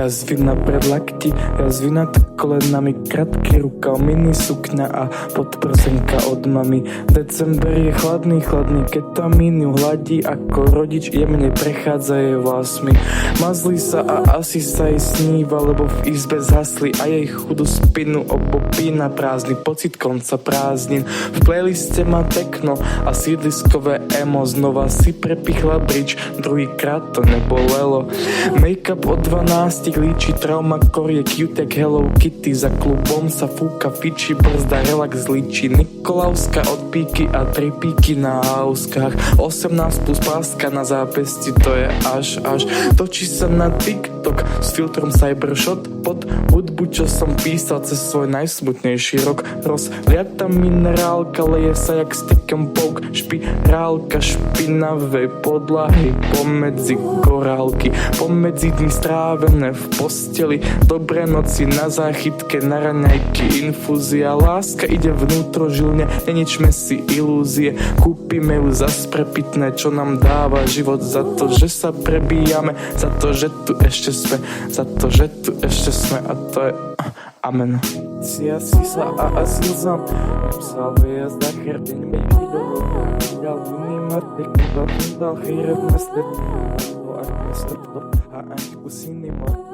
Jazvy na predlakti, jazvy nad kolenami, krátky rukav, mini sukňa a podprsenka od mami. December je chladný, keď tamínu hladí, ako rodič jemne prechádza jej vlasmi. Mazlí sa a asi sa jej sníva, lebo v izbe zhasli a jej chudú spinu obopína prázdny pocit konca prázdnin. V playliste má techno a sídliskové emo, znova si prepichla bridge, druhýkrát to nebolelo. Make-up od 12 líči, trauma korie, cute jak Hello Kitty, za klubom sa fúka fiči, brzda relax líči, Nikolauská od píky a 3 píky na hauskách, 18 plus páska na zápesti, to je až. Točí sa na TikTok s filtrom Cybershot pod hudbu, čo som písal cez svoj najsmutnejší rok. Rozliata minerálka, leje sa jak stekem pouk, špirálka špinavej podlahy pomedzi korálky, pomedzi dní strávené v posteli, dobré noci na záchytke, na raňajky, infúzia, láska ide vnútrožilne, neničme si ilúzie, kúpime ju za sprepitné, čo nám dáva život, za to, že sa prebíjame, za to, že tu ešte sme, za to, že tu ešte sme, a to je amen. Si sa a asi sám psal vyjazd na chrbtin, mi dal vnímat, jak dal chýrev na sled, a ani usíný mor.